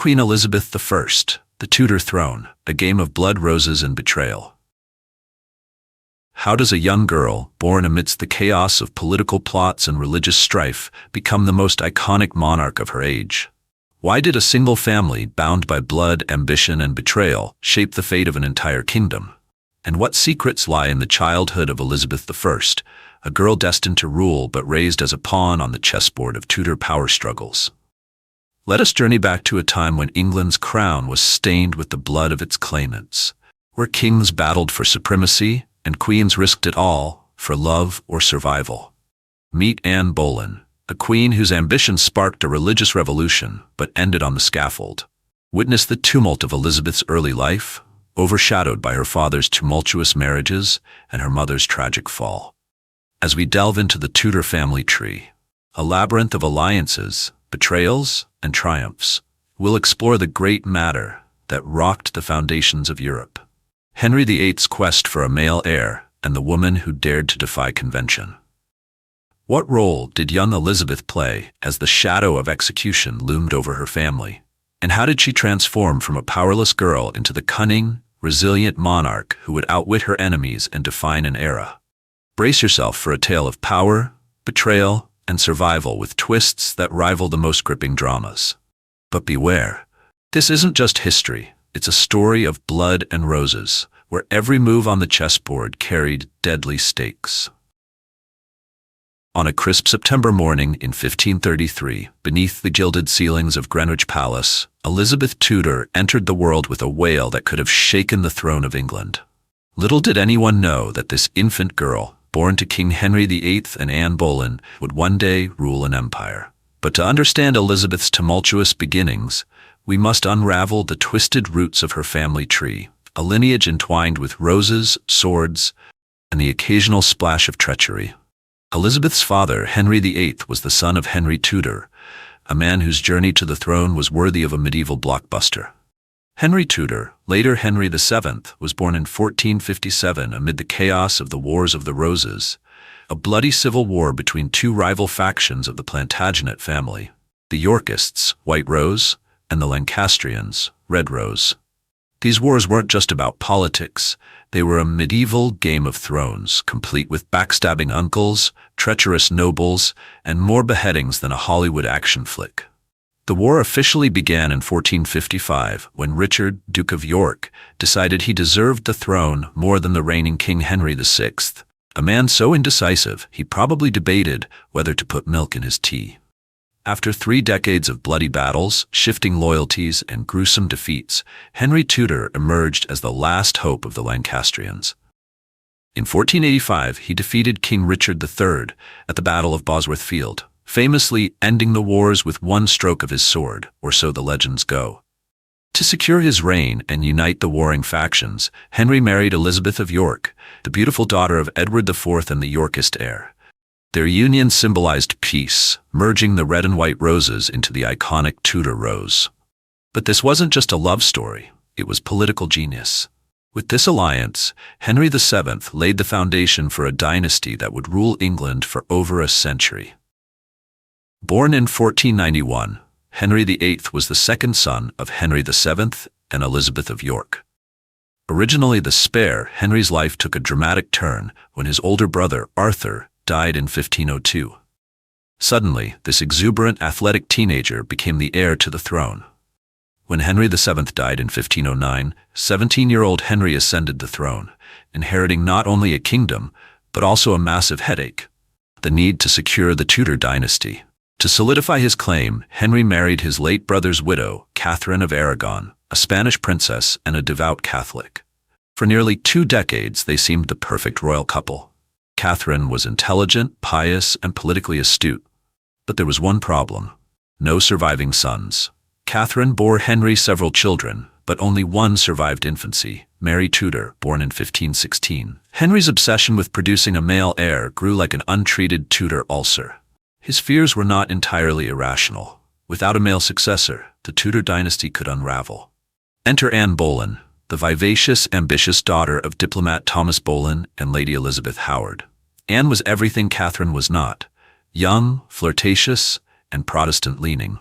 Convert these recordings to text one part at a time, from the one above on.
Queen Elizabeth I, the Tudor throne, a game of blood, roses, and betrayal. How does a young girl, born amidst the chaos of political plots and religious strife, become the most iconic monarch of her age? Why did a single family, bound by blood, ambition, and betrayal, shape the fate of an entire kingdom? And what secrets lie in the childhood of Elizabeth I, a girl destined to rule but raised as a pawn on the chessboard of Tudor power struggles? Let us journey back to a time when England's crown was stained with the blood of its claimants, where kings battled for supremacy and queens risked it all for love or survival. Meet Anne Boleyn, a queen whose ambition sparked a religious revolution but ended on the scaffold. Witness the tumult of Elizabeth's early life, overshadowed by her father's tumultuous marriages and her mother's tragic fall. As we delve into the Tudor family tree, a labyrinth of alliances, betrayals, and triumphs, we'll explore the great matter that rocked the foundations of Europe. Henry VIII's quest for a male heir and the woman who dared to defy convention. What role did young Elizabeth play as the shadow of execution loomed over her family? And how did she transform from a powerless girl into the cunning, resilient monarch who would outwit her enemies and define an era? Brace yourself for a tale of power, betrayal, and survival with twists that rival the most gripping dramas. But beware, this isn't just history, it's a story of blood and roses, where every move on the chessboard carried deadly stakes. On a crisp September morning in 1533, beneath the gilded ceilings of Greenwich Palace, Elizabeth Tudor entered the world with a wail that could have shaken the throne of England. Little did anyone know that this infant girl, born to King Henry VIII and Anne Boleyn, would one day rule an empire. But to understand Elizabeth's tumultuous beginnings, we must unravel the twisted roots of her family tree, a lineage entwined with roses, swords, and the occasional splash of treachery. Elizabeth's father, Henry VIII, was the son of Henry Tudor, a man whose journey to the throne was worthy of a medieval blockbuster. Henry Tudor, later Henry VII, was born in 1457 amid the chaos of the Wars of the Roses, a bloody civil war between two rival factions of the Plantagenet family, the Yorkists, White Rose, and the Lancastrians, Red Rose. These wars weren't just about politics, they were a medieval Game of Thrones, complete with backstabbing uncles, treacherous nobles, and more beheadings than a Hollywood action flick. The war officially began in 1455 when Richard, Duke of York, decided he deserved the throne more than the reigning King Henry VI, a man so indecisive he probably debated whether to put milk in his tea. After 3 decades of bloody battles, shifting loyalties, and gruesome defeats, Henry Tudor emerged as the last hope of the Lancastrians. In 1485, he defeated King Richard III at the Battle of Bosworth Field, famously ending the wars with one stroke of his sword, or so the legends go. To secure his reign and unite the warring factions, Henry married Elizabeth of York, the beautiful daughter of Edward IV and the Yorkist heir. Their union symbolized peace, merging the red and white roses into the iconic Tudor rose. But this wasn't just a love story, it was political genius. With this alliance, Henry VII laid the foundation for a dynasty that would rule England for over a century. Born in 1491, Henry VIII was the second son of Henry VII and Elizabeth of York. Originally the spare, Henry's life took a dramatic turn when his older brother, Arthur, died in 1502. Suddenly, this exuberant, athletic teenager became the heir to the throne. When Henry VII died in 1509, 17-year-old Henry ascended the throne, inheriting not only a kingdom, but also a massive headache: the need to secure the Tudor dynasty. To solidify his claim, Henry married his late brother's widow, Catherine of Aragon, a Spanish princess and a devout Catholic. For nearly 2 decades, they seemed the perfect royal couple. Catherine was intelligent, pious, and politically astute. But there was one problem: no surviving sons. Catherine bore Henry several children, but only one survived infancy, Mary Tudor, born in 1516. Henry's obsession with producing a male heir grew like an untreated Tudor ulcer. His fears were not entirely irrational. Without a male successor, the Tudor dynasty could unravel. Enter Anne Boleyn, the vivacious, ambitious daughter of diplomat Thomas Boleyn and Lady Elizabeth Howard. Anne was everything Catherine was not: young, flirtatious, and Protestant-leaning.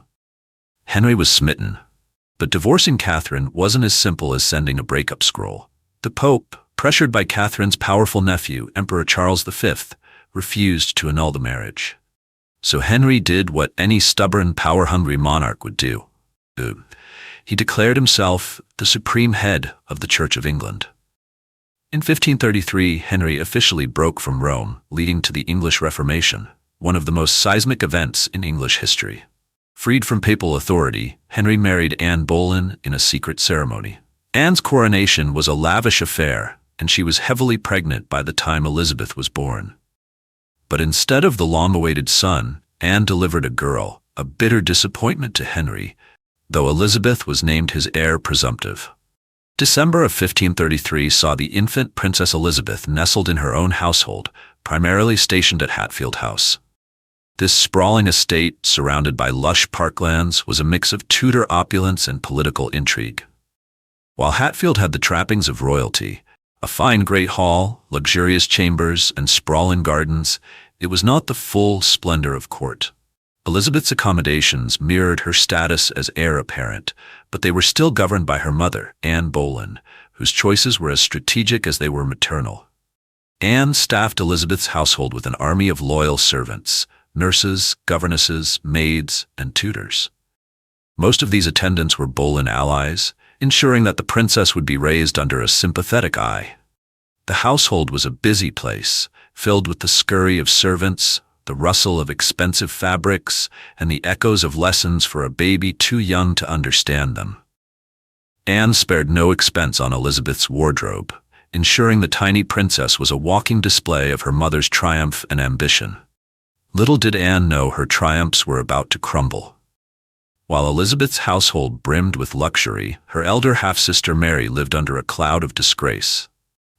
Henry was smitten, But divorcing Catherine wasn't as simple as sending a breakup scroll. The Pope, pressured by Catherine's powerful nephew, Emperor Charles V, refused to annul the marriage. So Henry did what any stubborn, power-hungry monarch would do. He declared himself the supreme head of the Church of England. In 1533, Henry officially broke from Rome, leading to the English Reformation, one of the most seismic events in English history. Freed from papal authority, Henry married Anne Boleyn in a secret ceremony. Anne's coronation was a lavish affair, and she was heavily pregnant by the time Elizabeth was born. But instead of the long-awaited son, Anne delivered a girl, a bitter disappointment to Henry, though Elizabeth was named his heir presumptive. December of 1533 saw the infant Princess Elizabeth nestled in her own household, primarily stationed at Hatfield House. This sprawling estate, surrounded by lush parklands, was a mix of Tudor opulence and political intrigue. While Hatfield had the trappings of royalty, a fine great hall, luxurious chambers, and sprawling gardens, it was not the full splendor of court. Elizabeth's accommodations mirrored her status as heir apparent, but they were still governed by her mother, Anne Boleyn, whose choices were as strategic as they were maternal. Anne staffed Elizabeth's household with an army of loyal servants, nurses, governesses, maids, and tutors. Most of these attendants were Boleyn allies, ensuring that the princess would be raised under a sympathetic eye. The household was a busy place, filled with the scurry of servants, the rustle of expensive fabrics, and the echoes of lessons for a baby too young to understand them. Anne spared no expense on Elizabeth's wardrobe, ensuring the tiny princess was a walking display of her mother's triumph and ambition. Little did Anne know her triumphs were about to crumble. While Elizabeth's household brimmed with luxury, her elder half-sister Mary lived under a cloud of disgrace.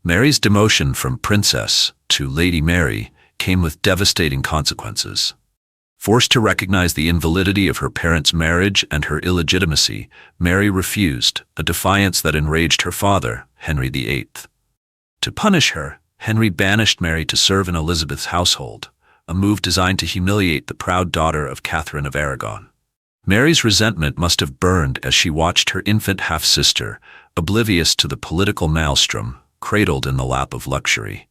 Mary's demotion from princess to Lady Mary came with devastating consequences. Forced to recognize the invalidity of her parents' marriage and her illegitimacy, Mary refused, a defiance that enraged her father, Henry VIII. To punish her, Henry banished Mary to serve in Elizabeth's household, a move designed to humiliate the proud daughter of Catherine of Aragon. Mary's resentment must have burned as she watched her infant half-sister, oblivious to the political maelstrom, cradled in the lap of luxury.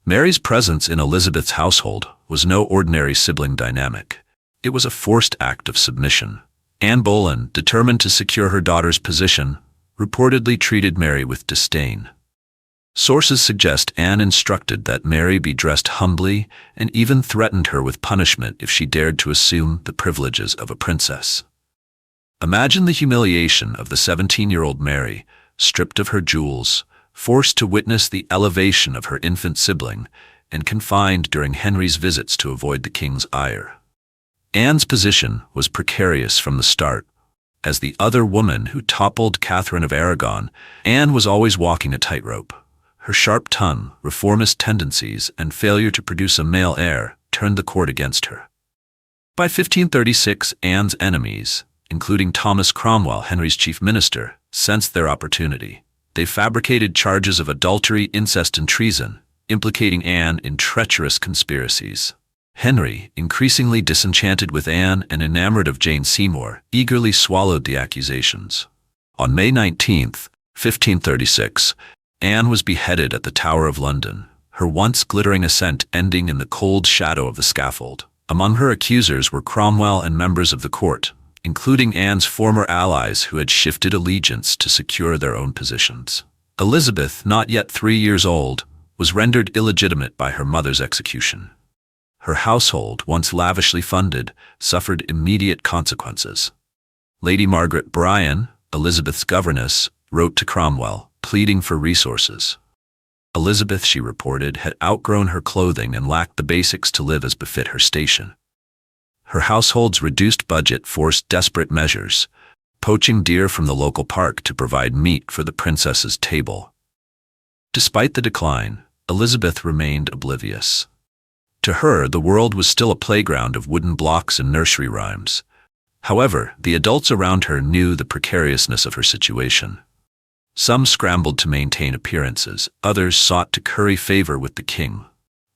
Mary's presence in Elizabeth's household was no ordinary sibling dynamic. It was a forced act of submission. Anne Boleyn, determined to secure her daughter's position, reportedly treated Mary with disdain. Sources suggest Anne instructed that Mary be dressed humbly and even threatened her with punishment if she dared to assume the privileges of a princess. Imagine the humiliation of the 17-year-old Mary, stripped of her jewels, forced to witness the elevation of her infant sibling, and confined during Henry's visits to avoid the king's ire. Anne's position was precarious from the start. As the other woman who toppled Catherine of Aragon, Anne was always walking a tightrope. Her sharp tongue, reformist tendencies, and failure to produce a male heir turned the court against her. By 1536, Anne's enemies, including Thomas Cromwell, Henry's chief minister, sensed their opportunity. They fabricated charges of adultery, incest, and treason, implicating Anne in treacherous conspiracies. Henry, increasingly disenchanted with Anne and enamored of Jane Seymour, eagerly swallowed the accusations. On May 19, 1536, Anne was beheaded at the Tower of London, her once glittering ascent ending in the cold shadow of the scaffold. Among her accusers were Cromwell and members of the court, including Anne's former allies who had shifted allegiance to secure their own positions. Elizabeth, not yet 3 years old, was rendered illegitimate by her mother's execution. Her household, once lavishly funded, suffered immediate consequences. Lady Margaret Bryan, Elizabeth's governess, wrote to Cromwell, pleading for resources. Elizabeth, she reported, had outgrown her clothing and lacked the basics to live as befit her station. Her household's reduced budget forced desperate measures, poaching deer from the local park to provide meat for the princess's table. Despite the decline, Elizabeth remained oblivious. To her, the world was still a playground of wooden blocks and nursery rhymes. However, the adults around her knew the precariousness of her situation. Some scrambled to maintain appearances, others sought to curry favor with the king.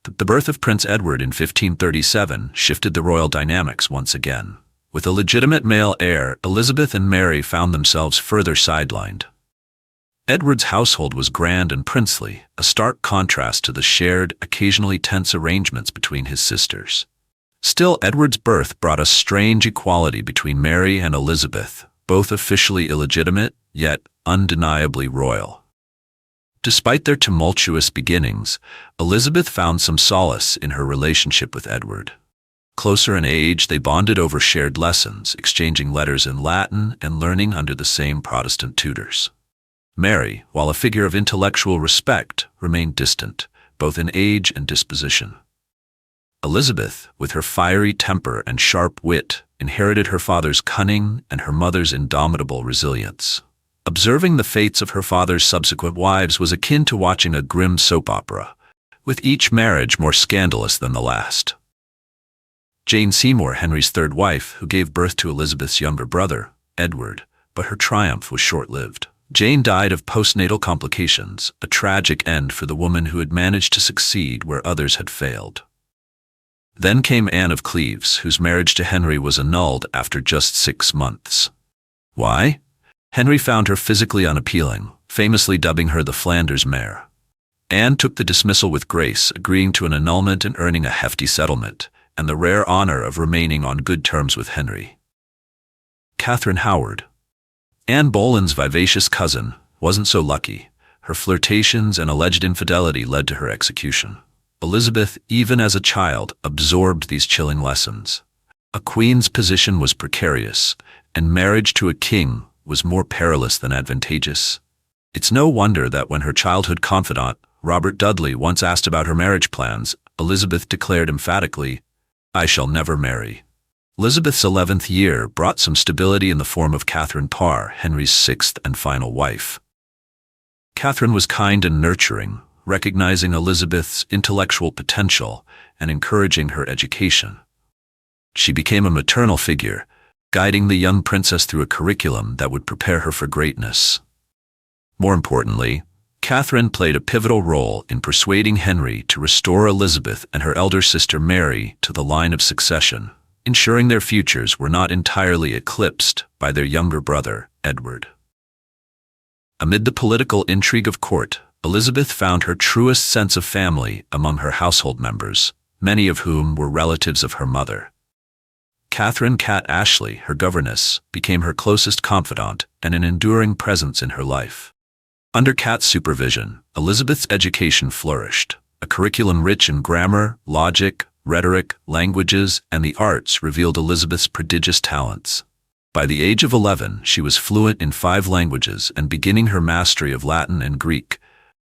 The birth of Prince Edward in 1537 shifted the royal dynamics once again. With a legitimate male heir, Elizabeth and Mary found themselves further sidelined. Edward's household was grand and princely, a stark contrast to the shared, occasionally tense arrangements between his sisters. Still, Edward's birth brought a strange equality between Mary and Elizabeth, both officially illegitimate, yet undeniably royal. Despite their tumultuous beginnings, Elizabeth found some solace in her relationship with Edward. Closer in age, they bonded over shared lessons, exchanging letters in Latin and learning under the same Protestant tutors. Mary, while a figure of intellectual respect, remained distant, both in age and disposition. Elizabeth, with her fiery temper and sharp wit, inherited her father's cunning and her mother's indomitable resilience. Observing the fates of her father's subsequent wives was akin to watching a grim soap opera, with each marriage more scandalous than the last. Jane Seymour, Henry's third wife, who gave birth to Elizabeth's younger brother, Edward, but her triumph was short-lived. Jane died of postnatal complications, a tragic end for the woman who had managed to succeed where others had failed. Then came Anne of Cleves, whose marriage to Henry was annulled after just 6 months. Why? Henry found her physically unappealing, famously dubbing her the Flanders mare. Anne took the dismissal with grace, agreeing to an annulment and earning a hefty settlement, and the rare honor of remaining on good terms with Henry. Catherine Howard, Anne Boleyn's vivacious cousin, wasn't so lucky. Her flirtations and alleged infidelity led to her execution. Elizabeth, even as a child, absorbed these chilling lessons. A queen's position was precarious, and marriage to a king was more perilous than advantageous. It's no wonder that when her childhood confidant, Robert Dudley, once asked about her marriage plans, Elizabeth declared emphatically, "I shall never marry." Elizabeth's 11th year brought some stability in the form of Catherine Parr, Henry's 6th and final wife. Catherine was kind and nurturing, recognizing Elizabeth's intellectual potential and encouraging her education. She became a maternal figure, guiding the young princess through a curriculum that would prepare her for greatness. More importantly, Catherine played a pivotal role in persuading Henry to restore Elizabeth and her elder sister Mary to the line of succession, ensuring their futures were not entirely eclipsed by their younger brother, Edward. Amid the political intrigue of court, Elizabeth found her truest sense of family among her household members, many of whom were relatives of her mother. Catherine "Cat" Ashley, her governess, became her closest confidant and an enduring presence in her life. Under Cat's supervision, Elizabeth's education flourished. A curriculum rich in grammar, logic, rhetoric, languages, and the arts revealed Elizabeth's prodigious talents. By the age of 11, she was fluent in 5 languages and beginning her mastery of Latin and Greek,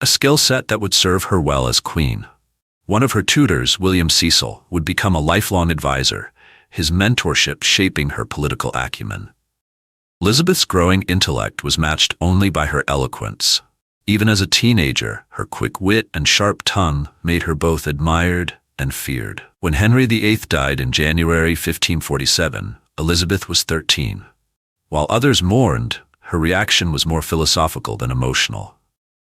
a skill set that would serve her well as queen. One of her tutors, William Cecil, would become a lifelong advisor, his mentorship shaping her political acumen. Elizabeth's growing intellect was matched only by her eloquence. Even as a teenager, her quick wit and sharp tongue made her both admired and feared. When Henry VIII died in January 1547, Elizabeth was 13. While others mourned, her reaction was more philosophical than emotional.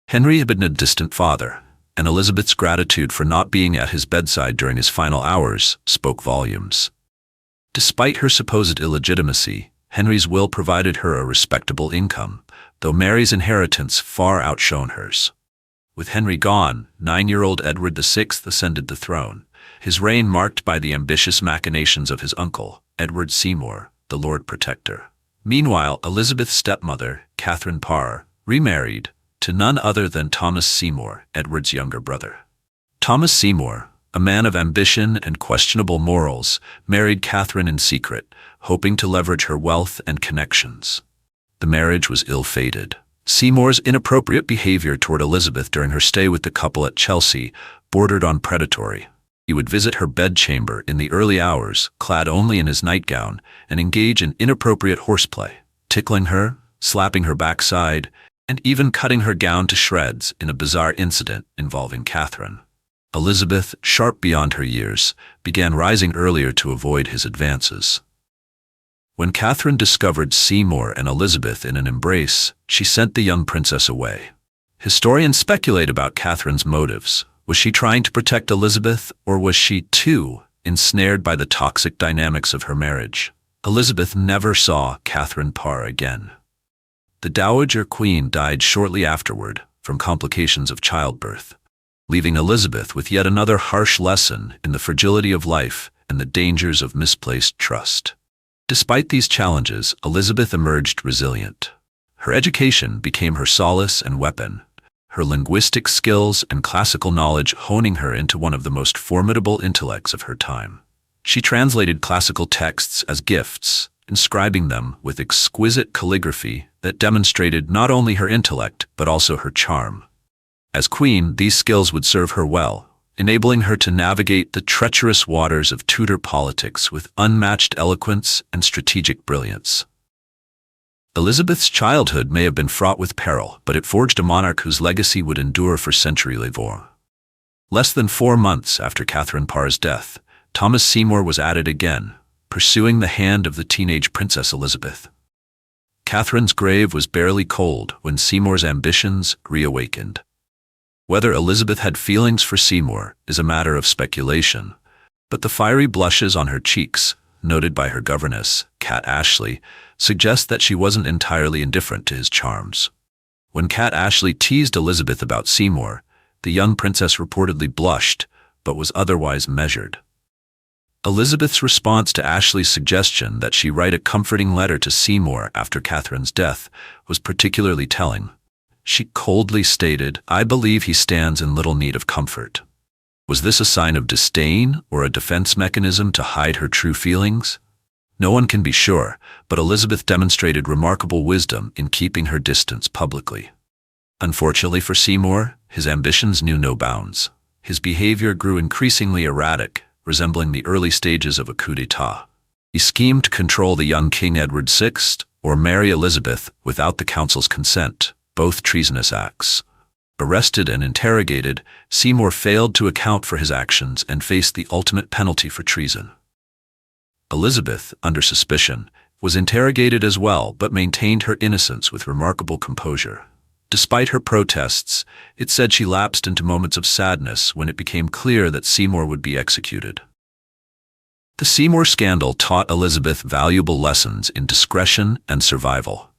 Henry had been a distant father, and Elizabeth's gratitude for not being at his bedside during his final hours spoke volumes. Despite her supposed illegitimacy, Henry's will provided her a respectable income, though Mary's inheritance far outshone hers. With Henry gone, 9-year-old Edward VI ascended the throne, his reign marked by the ambitious machinations of his uncle, Edward Seymour, the Lord Protector. Meanwhile, Elizabeth's stepmother, Catherine Parr, remarried to none other than Thomas Seymour, Edward's younger brother. Thomas Seymour, a man of ambition and questionable morals, married Catherine in secret, hoping to leverage her wealth and connections. The marriage was ill-fated. Seymour's inappropriate behavior toward Elizabeth during her stay with the couple at Chelsea bordered on predatory. He would visit her bedchamber in the early hours, clad only in his nightgown, and engage in inappropriate horseplay, tickling her, slapping her backside, and even cutting her gown to shreds in a bizarre incident involving Catherine. Elizabeth, sharp beyond her years, began rising earlier to avoid his advances. When Catherine discovered Seymour and Elizabeth in an embrace, she sent the young princess away. Historians speculate about Catherine's motives. Was she trying to protect Elizabeth, or was she, too, ensnared by the toxic dynamics of her marriage? Elizabeth never saw Catherine Parr again. The Dowager Queen died shortly afterward from complications of childbirth, leaving Elizabeth with yet another harsh lesson in the fragility of life and the dangers of misplaced trust. Despite these challenges, Elizabeth emerged resilient. Her education became her solace and weapon, her linguistic skills and classical knowledge honing her into one of the most formidable intellects of her time. She translated classical texts as gifts, inscribing them with exquisite calligraphy that demonstrated not only her intellect but also her charm. As queen, these skills would serve her well, enabling her to navigate the treacherous waters of Tudor politics with unmatched eloquence and strategic brilliance. Elizabeth's childhood may have been fraught with peril, but it forged a monarch whose legacy would endure for centuries. Less than 4 months after Catherine Parr's death, Thomas Seymour was at it again, pursuing the hand of the teenage Princess Elizabeth. Catherine's grave was barely cold when Seymour's ambitions reawakened. Whether Elizabeth had feelings for Seymour is a matter of speculation, but the fiery blushes on her cheeks, noted by her governess, Cat Ashley, suggest that she wasn't entirely indifferent to his charms. When Cat Ashley teased Elizabeth about Seymour, the young princess reportedly blushed, but was otherwise measured. Elizabeth's response to Ashley's suggestion that she write a comforting letter to Seymour after Catherine's death was particularly telling. She coldly stated, "I believe he stands in little need of comfort." Was this a sign of disdain or a defense mechanism to hide her true feelings? No one can be sure, but Elizabeth demonstrated remarkable wisdom in keeping her distance publicly. Unfortunately for Seymour, his ambitions knew no bounds. His behavior grew increasingly erratic, resembling the early stages of a coup d'etat. He schemed to control the young King Edward VI or marry Elizabeth without the council's consent, both treasonous acts. Arrested and interrogated, Seymour failed to account for his actions and faced the ultimate penalty for treason. Elizabeth, under suspicion, was interrogated as well but maintained her innocence with remarkable composure. Despite her protests, it said she lapsed into moments of sadness when it became clear that Seymour would be executed. The Seymour scandal taught Elizabeth valuable lessons in discretion and survival.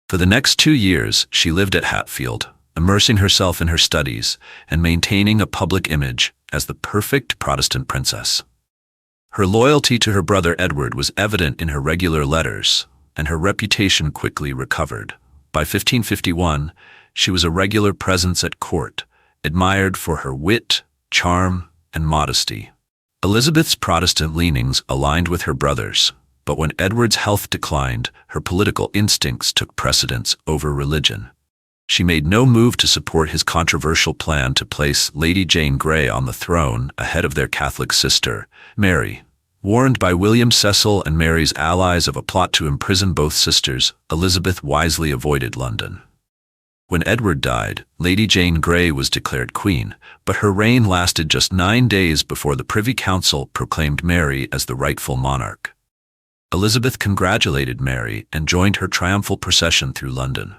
For the next 2 years, she lived at Hatfield, immersing herself in her studies and maintaining a public image as the perfect Protestant princess. Her loyalty to her brother Edward was evident in her regular letters, and her reputation quickly recovered. By 1551, she was a regular presence at court, admired for her wit, charm, and modesty. Elizabeth's Protestant leanings aligned with her brother's, but when Edward's health declined, her political instincts took precedence over religion. She made no move to support his controversial plan to place Lady Jane Grey on the throne ahead of their Catholic sister, Mary. Warned by William Cecil and Mary's allies of a plot to imprison both sisters, Elizabeth wisely avoided London. When Edward died, Lady Jane Grey was declared queen, but her reign lasted just 9 days before the Privy Council proclaimed Mary as the rightful monarch. Elizabeth congratulated Mary and joined her triumphal procession through London.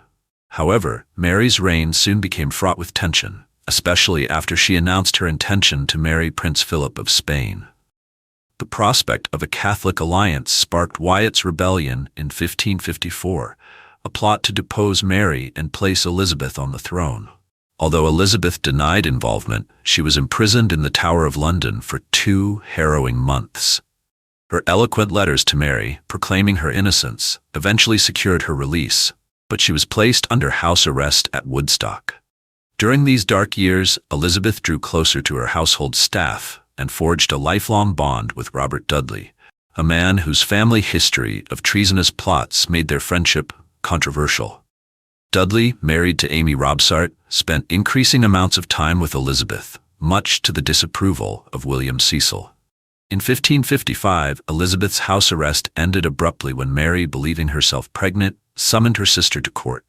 However, Mary's reign soon became fraught with tension, especially after she announced her intention to marry Prince Philip of Spain. The prospect of a Catholic alliance sparked Wyatt's rebellion in 1554, a plot to depose Mary and place Elizabeth on the throne. Although Elizabeth denied involvement, she was imprisoned in the Tower of London for 2 harrowing months. Her eloquent letters to Mary, proclaiming her innocence, eventually secured her release, but she was placed under house arrest at Woodstock. During these dark years, Elizabeth drew closer to her household staff and forged a lifelong bond with Robert Dudley, a man whose family history of treasonous plots made their friendship controversial. Dudley, married to Amy Robsart, spent increasing amounts of time with Elizabeth, much to the disapproval of William Cecil. In 1555, Elizabeth's house arrest ended abruptly when Mary, believing herself pregnant, summoned her sister to court.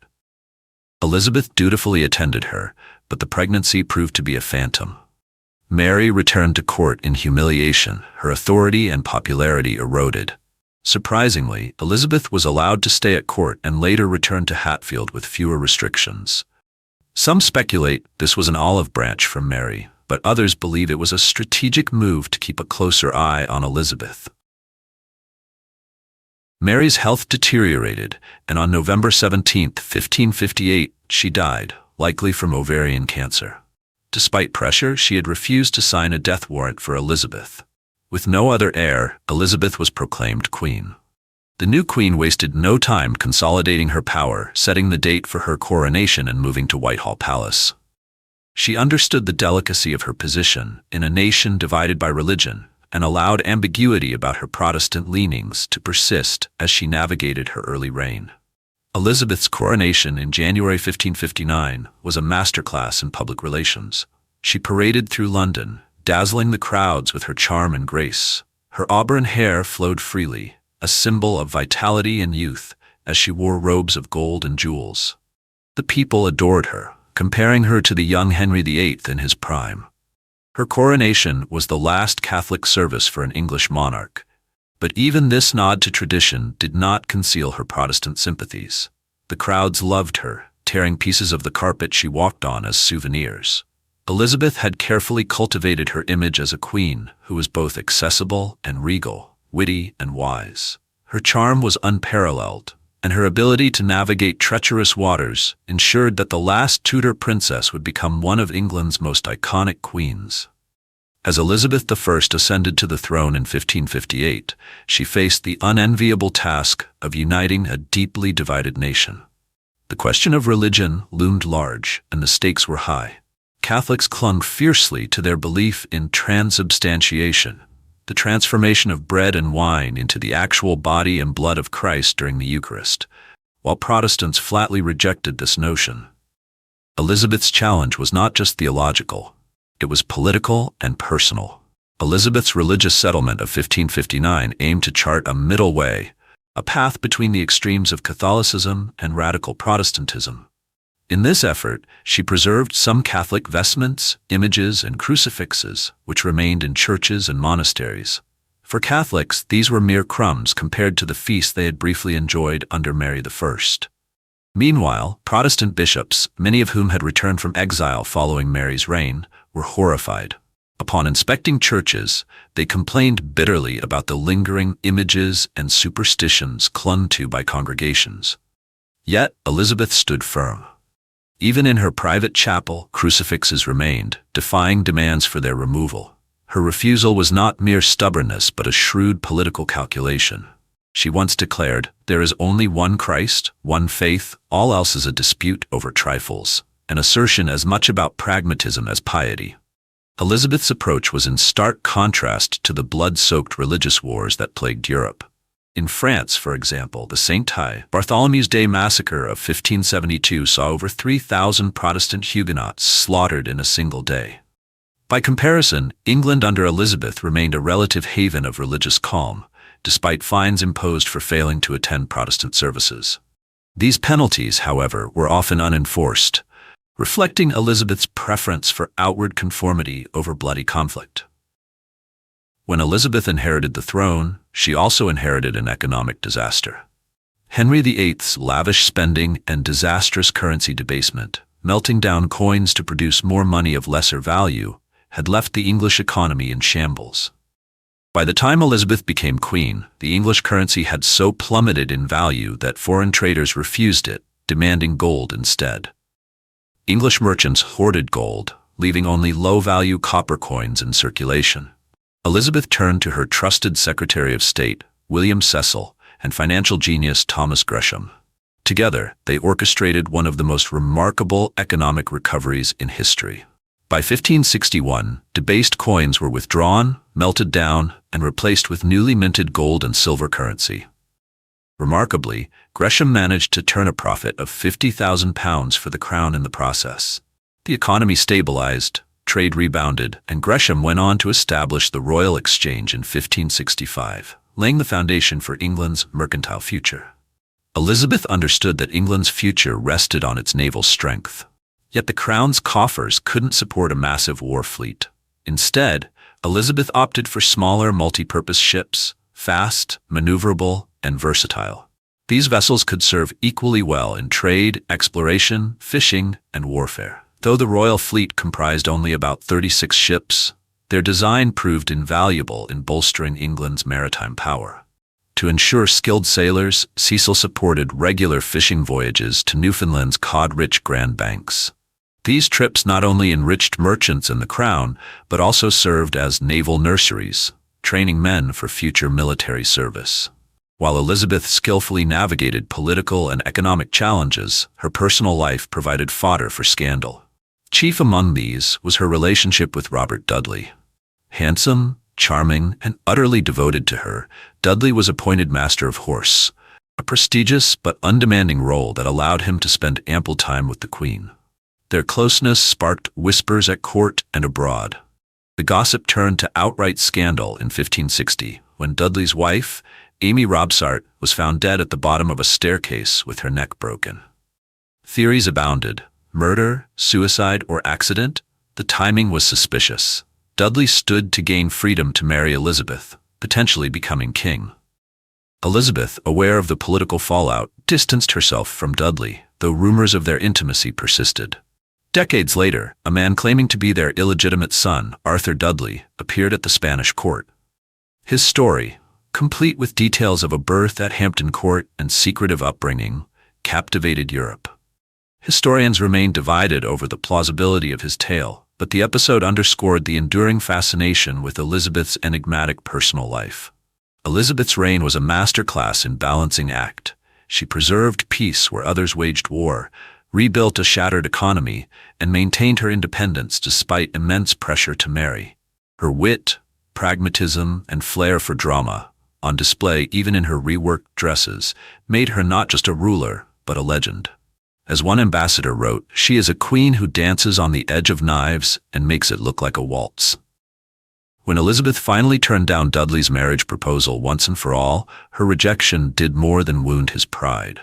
Elizabeth dutifully attended her, but the pregnancy proved to be a phantom. Mary returned to court in humiliation, her authority and popularity eroded. Surprisingly, Elizabeth was allowed to stay at court and later returned to Hatfield with fewer restrictions. Some speculate this was an olive branch from Mary, but others believe it was a strategic move to keep a closer eye on Elizabeth. Mary's health deteriorated, and on November 17, 1558, she died, likely from ovarian cancer. Despite pressure, she had refused to sign a death warrant for Elizabeth. With no other heir, Elizabeth was proclaimed queen. The new queen wasted no time consolidating her power, setting the date for her coronation and moving to Whitehall Palace. She understood the delicacy of her position in a nation divided by religion, and allowed ambiguity about her Protestant leanings to persist as she navigated her early reign. Elizabeth's coronation in January 1559 was a masterclass in public relations. She paraded through London, dazzling the crowds with her charm and grace. Her auburn hair flowed freely, a symbol of vitality and youth, as she wore robes of gold and jewels. The people adored her, comparing her to the young Henry VIII in his prime. Her coronation was the last Catholic service for an English monarch, but even this nod to tradition did not conceal her Protestant sympathies. The crowds loved her, tearing pieces of the carpet she walked on as souvenirs. Elizabeth had carefully cultivated her image as a queen who was both accessible and regal, witty and wise. Her charm was unparalleled, and her ability to navigate treacherous waters ensured that the last Tudor princess would become one of England's most iconic queens. As Elizabeth I ascended to the throne in 1558, she faced the unenviable task of uniting a deeply divided nation. The question of religion loomed large, and the stakes were high. Catholics clung fiercely to their belief in transubstantiation, the transformation of bread and wine into the actual body and blood of Christ during the Eucharist, while Protestants flatly rejected this notion. Elizabeth's challenge was not just theological, it was political and personal. Elizabeth's religious settlement of 1559 aimed to chart a middle way, a path between the extremes of Catholicism and radical Protestantism. In this effort, she preserved some Catholic vestments, images, and crucifixes, which remained in churches and monasteries. For Catholics, these were mere crumbs compared to the feast they had briefly enjoyed under Mary I. Meanwhile, Protestant bishops, many of whom had returned from exile following Mary's reign, were horrified. Upon inspecting churches, they complained bitterly about the lingering images and superstitions clung to by congregations. Yet, Elizabeth stood firm. Even in her private chapel, crucifixes remained, defying demands for their removal. Her refusal was not mere stubbornness but a shrewd political calculation. She once declared, "There is only one Christ, one faith, all else is a dispute over trifles," an assertion as much about pragmatism as piety. Elizabeth's approach was in stark contrast to the blood-soaked religious wars that plagued Europe. In France, for example, the St. Bartholomew's Day massacre of 1572 saw over 3,000 Protestant Huguenots slaughtered in a single day. By comparison, England under Elizabeth remained a relative haven of religious calm, despite fines imposed for failing to attend Protestant services. These penalties, however, were often unenforced, reflecting Elizabeth's preference for outward conformity over bloody conflict. When Elizabeth inherited the throne, she also inherited an economic disaster. Henry VIII's lavish spending and disastrous currency debasement, melting down coins to produce more money of lesser value, had left the English economy in shambles. By the time Elizabeth became queen, the English currency had so plummeted in value that foreign traders refused it, demanding gold instead. English merchants hoarded gold, leaving only low-value copper coins in circulation. Elizabeth turned to her trusted Secretary of State, William Cecil, and financial genius Thomas Gresham. Together, they orchestrated one of the most remarkable economic recoveries in history. By 1561, debased coins were withdrawn, melted down, and replaced with newly minted gold and silver currency. Remarkably, Gresham managed to turn a profit of £50,000 for the crown in the process. The economy stabilized, trade rebounded, and Gresham went on to establish the Royal Exchange in 1565, laying the foundation for England's mercantile future. Elizabeth understood that England's future rested on its naval strength. Yet the crown's coffers couldn't support a massive war fleet. Instead, Elizabeth opted for smaller multi-purpose ships, fast, maneuverable, and versatile. These vessels could serve equally well in trade, exploration, fishing, and warfare. Though the royal fleet comprised only about 36 ships, their design proved invaluable in bolstering England's maritime power. To ensure skilled sailors, Cecil supported regular fishing voyages to Newfoundland's cod-rich Grand Banks. These trips not only enriched merchants and the crown, but also served as naval nurseries, training men for future military service. While Elizabeth skillfully navigated political and economic challenges, her personal life provided fodder for scandal. Chief among these was her relationship with Robert Dudley. Handsome, charming, and utterly devoted to her, Dudley was appointed Master of Horse, a prestigious but undemanding role that allowed him to spend ample time with the Queen. Their closeness sparked whispers at court and abroad. The gossip turned to outright scandal in 1560, when Dudley's wife, Amy Robsart, was found dead at the bottom of a staircase with her neck broken. Theories abounded. Murder, suicide, or accident? The timing was suspicious. Dudley stood to gain freedom to marry Elizabeth, potentially becoming king. Elizabeth, aware of the political fallout, distanced herself from Dudley, though rumors of their intimacy persisted. Decades later, a man claiming to be their illegitimate son, Arthur Dudley, appeared at the Spanish court. His story, complete with details of a birth at Hampton Court and secretive upbringing, captivated Europe. Historians remain divided over the plausibility of his tale, but the episode underscored the enduring fascination with Elizabeth's enigmatic personal life. Elizabeth's reign was a masterclass in balancing act. She preserved peace where others waged war, rebuilt a shattered economy, and maintained her independence despite immense pressure to marry. Her wit, pragmatism, and flair for drama, on display even in her reworked dresses, made her not just a ruler, but a legend. As one ambassador wrote, "She is a queen who dances on the edge of knives and makes it look like a waltz." When Elizabeth finally turned down Dudley's marriage proposal once and for all, her rejection did more than wound his pride.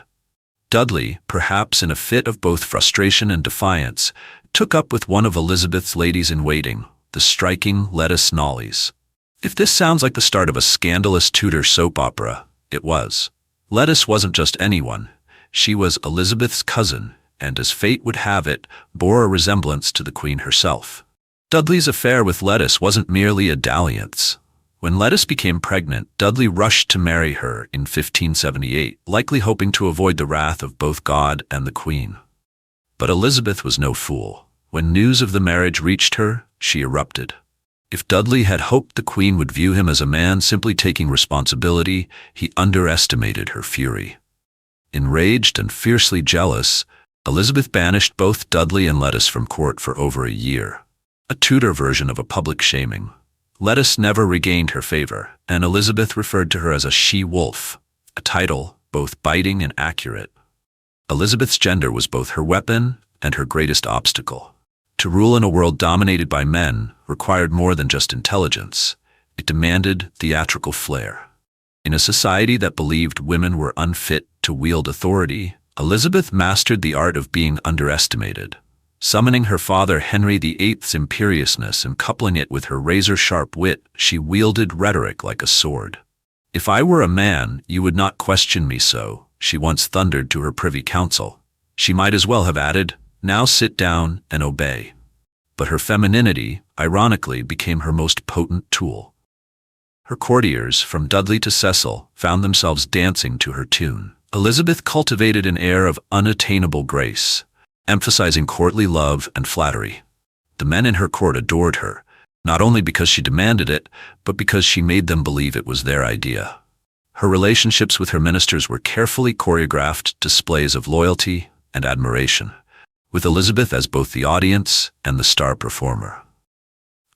Dudley, perhaps in a fit of both frustration and defiance, took up with one of Elizabeth's ladies-in-waiting, the striking Lettice Knollys. If this sounds like the start of a scandalous Tudor soap opera, it was. Lettice wasn't just anyone. She was Elizabeth's cousin, and as fate would have it, bore a resemblance to the Queen herself. Dudley's affair with Lettice wasn't merely a dalliance. When Lettice became pregnant, Dudley rushed to marry her in 1578, likely hoping to avoid the wrath of both God and the Queen. But Elizabeth was no fool. When news of the marriage reached her, she erupted. If Dudley had hoped the Queen would view him as a man simply taking responsibility, he underestimated her fury. Enraged and fiercely jealous, Elizabeth banished both Dudley and Lettice from court for over a year. A Tudor version of a public shaming. Lettice never regained her favor, and Elizabeth referred to her as a she-wolf, a title both biting and accurate. Elizabeth's gender was both her weapon and her greatest obstacle. To rule in a world dominated by men required more than just intelligence. It demanded theatrical flair. In a society that believed women were unfit to wield authority, Elizabeth mastered the art of being underestimated. Summoning her father Henry VIII's imperiousness and coupling it with her razor-sharp wit, she wielded rhetoric like a sword. "If I were a man, you would not question me so," she once thundered to her Privy Council. She might as well have added, "Now sit down and obey." But her femininity, ironically, became her most potent tool. Her courtiers, from Dudley to Cecil, found themselves dancing to her tune. Elizabeth cultivated an air of unattainable grace, emphasizing courtly love and flattery. The men in her court adored her, not only because she demanded it, but because she made them believe it was their idea. Her relationships with her ministers were carefully choreographed displays of loyalty and admiration, with Elizabeth as both the audience and the star performer.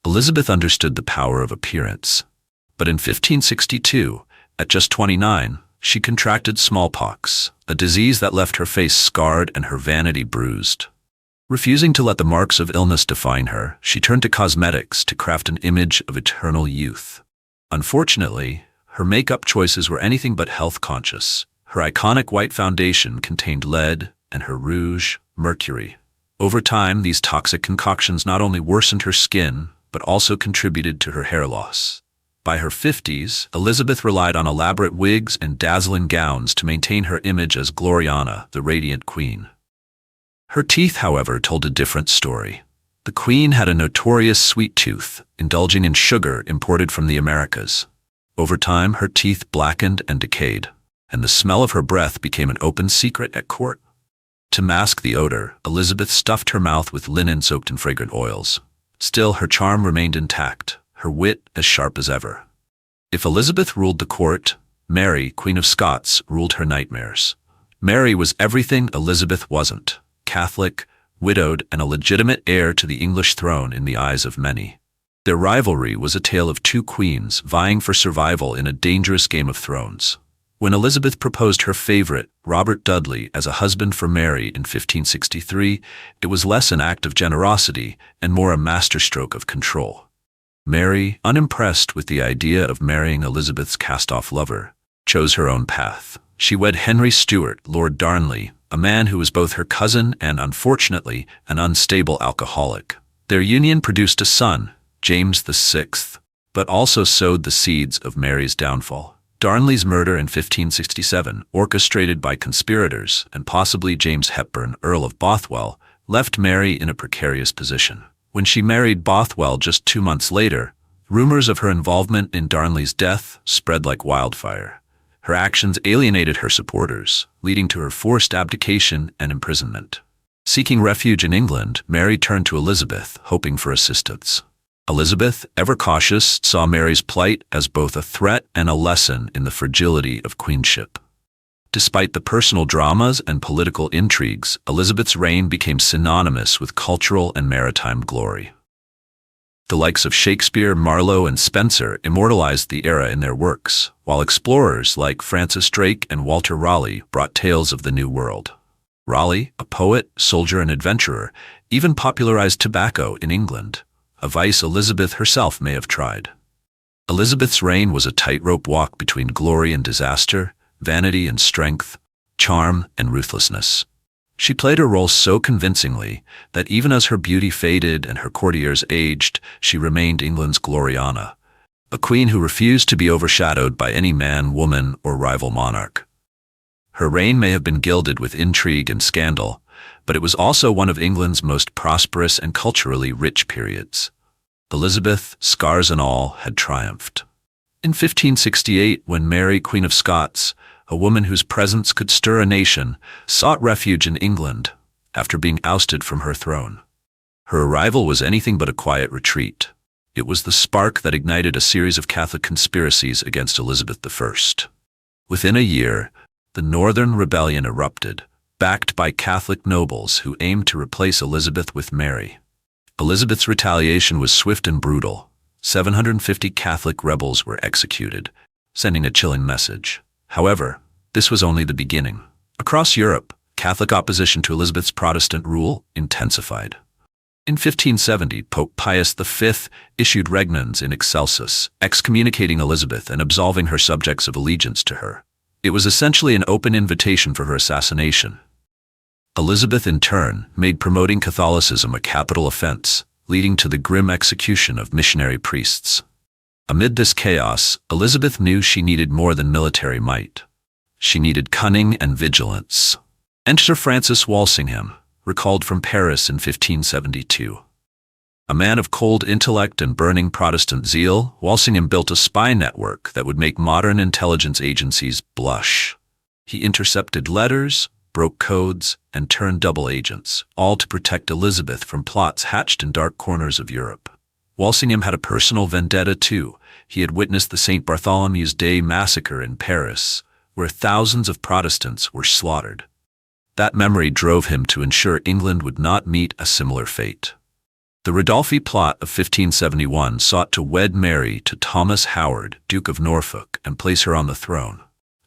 Elizabeth understood the power of appearance, but in 1562, at just 29, she contracted smallpox, a disease that left her face scarred and her vanity bruised. Refusing to let the marks of illness define her, she turned to cosmetics to craft an image of eternal youth. Unfortunately, her makeup choices were anything but health-conscious. Her iconic white foundation contained lead, and her rouge, mercury. Over time, these toxic concoctions not only worsened her skin, but also contributed to her hair loss. By her 50s, Elizabeth relied on elaborate wigs and dazzling gowns to maintain her image as Gloriana, the radiant queen. Her teeth, however, told a different story. The queen had a notorious sweet tooth, indulging in sugar imported from the Americas. Over time, her teeth blackened and decayed, and the smell of her breath became an open secret at court. To mask the odor, Elizabeth stuffed her mouth with linen soaked in fragrant oils. Still, her charm remained intact, her wit as sharp as ever. If Elizabeth ruled the court, Mary, Queen of Scots, ruled her nightmares. Mary was everything Elizabeth wasn't: Catholic, widowed, and a legitimate heir to the English throne in the eyes of many. Their rivalry was a tale of two queens vying for survival in a dangerous Game of Thrones. When Elizabeth proposed her favorite, Robert Dudley, as a husband for Mary in 1563, it was less an act of generosity and more a masterstroke of control. Mary, unimpressed with the idea of marrying Elizabeth's cast-off lover, chose her own path. She wed Henry Stuart, Lord Darnley, a man who was both her cousin and, unfortunately, an unstable alcoholic. Their union produced a son, James VI, but also sowed the seeds of Mary's downfall. Darnley's murder in 1567, orchestrated by conspirators and possibly James Hepburn, Earl of Bothwell, left Mary in a precarious position. When she married Bothwell just 2 months later, rumors of her involvement in Darnley's death spread like wildfire. Her actions alienated her supporters, leading to her forced abdication and imprisonment. Seeking refuge in England, Mary turned to Elizabeth, hoping for assistance. Elizabeth, ever cautious, saw Mary's plight as both a threat and a lesson in the fragility of queenship. Despite the personal dramas and political intrigues, Elizabeth's reign became synonymous with cultural and maritime glory. The likes of Shakespeare, Marlowe, and Spenser immortalized the era in their works, while explorers like Francis Drake and Walter Raleigh brought tales of the New World. Raleigh, a poet, soldier, and adventurer, even popularized tobacco in England, a vice Elizabeth herself may have tried. Elizabeth's reign was a tightrope walk between glory and disaster, vanity and strength, charm and ruthlessness. She played her role so convincingly that even as her beauty faded and her courtiers aged, she remained England's Gloriana, a queen who refused to be overshadowed by any man, woman, or rival monarch. Her reign may have been gilded with intrigue and scandal, but it was also one of England's most prosperous and culturally rich periods. Elizabeth, scars and all, had triumphed. In 1568, when Mary, Queen of Scots, a woman whose presence could stir a nation, sought refuge in England after being ousted from her throne. Her arrival was anything but a quiet retreat. It was the spark that ignited a series of Catholic conspiracies against Elizabeth I. Within a year, the Northern Rebellion erupted, backed by Catholic nobles who aimed to replace Elizabeth with Mary. Elizabeth's retaliation was swift and brutal. 750 Catholic rebels were executed, sending a chilling message. However, this was only the beginning. Across Europe, Catholic opposition to Elizabeth's Protestant rule intensified. In 1570, Pope Pius V issued regnans in excelsis, excommunicating Elizabeth and absolving her subjects of allegiance to her. It was essentially an open invitation for her assassination. Elizabeth, in turn, made promoting Catholicism a capital offense, leading to the grim execution of missionary priests. Amid this chaos, Elizabeth knew she needed more than military might. She needed cunning and vigilance. Enter Francis Walsingham, recalled from Paris in 1572. A man of cold intellect and burning Protestant zeal, Walsingham built a spy network that would make modern intelligence agencies blush. He intercepted letters, broke codes, and turned double agents, all to protect Elizabeth from plots hatched in dark corners of Europe. Walsingham had a personal vendetta too. He had witnessed the St. Bartholomew's Day massacre in Paris, where thousands of Protestants were slaughtered. That memory drove him to ensure England would not meet a similar fate. The Ridolfi plot of 1571 sought to wed Mary to Thomas Howard, Duke of Norfolk, and place her on the throne.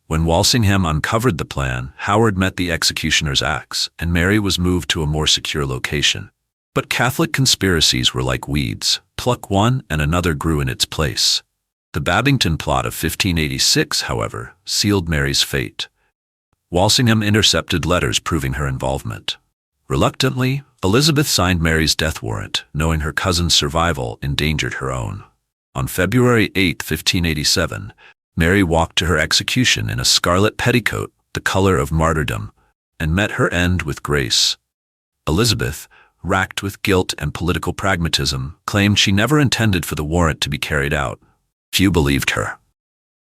When Walsingham uncovered the plan, Howard met the executioner's axe, and Mary was moved to a more secure location. But Catholic conspiracies were like weeds. Pluck one and another grew in its place. The Babington plot of 1586, however, sealed Mary's fate. Walsingham intercepted letters proving her involvement. Reluctantly, Elizabeth signed Mary's death warrant, knowing her cousin's survival endangered her own. On February 8, 1587, Mary walked to her execution in a scarlet petticoat, the color of martyrdom, and met her end with grace. Elizabeth, racked with guilt and political pragmatism, claimed she never intended for the warrant to be carried out. Few believed her.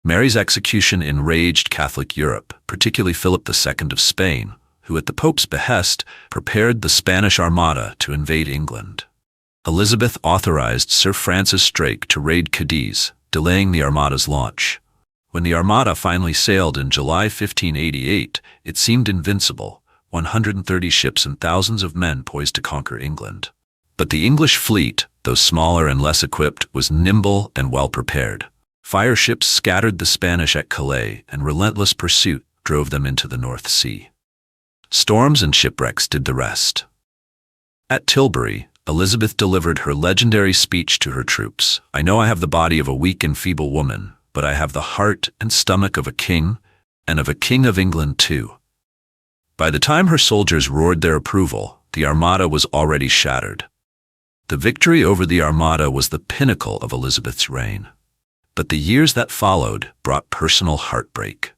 Mary's execution enraged Catholic Europe, particularly Philip II of Spain, who at the Pope's behest prepared the Spanish Armada to invade England. Elizabeth authorized Sir Francis Drake to raid Cadiz, delaying the Armada's launch. When the Armada finally sailed in July 1588, it seemed invincible, 130 ships and thousands of men poised to conquer England. But the English fleet, though smaller and less equipped, was nimble and well prepared. Fire ships scattered the Spanish at Calais, and relentless pursuit drove them into the North Sea. Storms and shipwrecks did the rest. At Tilbury, Elizabeth delivered her legendary speech to her troops. "I know I have the body of a weak and feeble woman, but I have the heart and stomach of a king, and of a king of England too." By the time her soldiers roared their approval, the Armada was already shattered. The victory over the Armada was the pinnacle of Elizabeth's reign. But the years that followed brought personal heartbreak.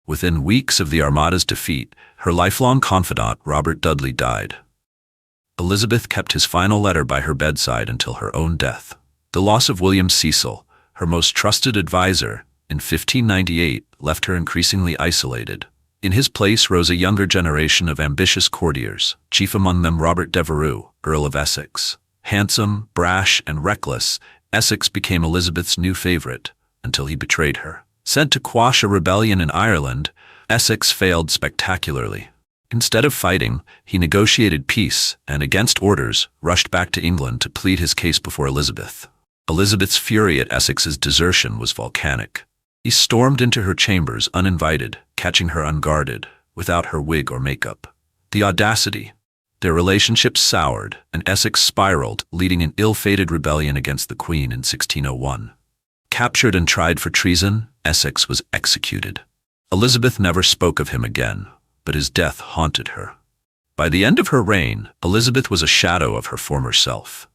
Within weeks of the Armada's defeat, her lifelong confidant Robert Dudley died. Elizabeth kept his final letter by her bedside until her own death. The loss of William Cecil, her most trusted advisor, in 1598 left her increasingly isolated. In his place rose a younger generation of ambitious courtiers, chief among them Robert Devereux, Earl of Essex. Handsome, brash, and reckless, Essex became Elizabeth's new favorite, until he betrayed her. Sent to quash a rebellion in Ireland, Essex failed spectacularly. Instead of fighting, he negotiated peace and, against orders, rushed back to England to plead his case before Elizabeth. Elizabeth's fury at Essex's desertion was volcanic. He stormed into her chambers uninvited, catching her unguarded, without her wig or makeup. The audacity! Their relationship soured, and Essex spiraled, leading an ill-fated rebellion against the Queen in 1601. Captured and tried for treason, Essex was executed. Elizabeth never spoke of him again, but his death haunted her. By the end of her reign, Elizabeth was a shadow of her former self.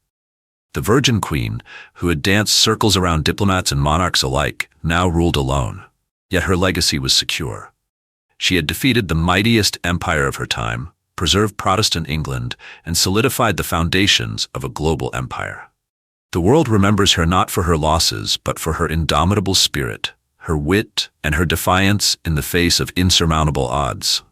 The Virgin Queen, who had danced circles around diplomats and monarchs alike, now ruled alone. Yet her legacy was secure. She had defeated the mightiest empire of her time, preserved Protestant England, and solidified the foundations of a global empire. The world remembers her not for her losses, but for her indomitable spirit, her wit, and her defiance in the face of insurmountable odds.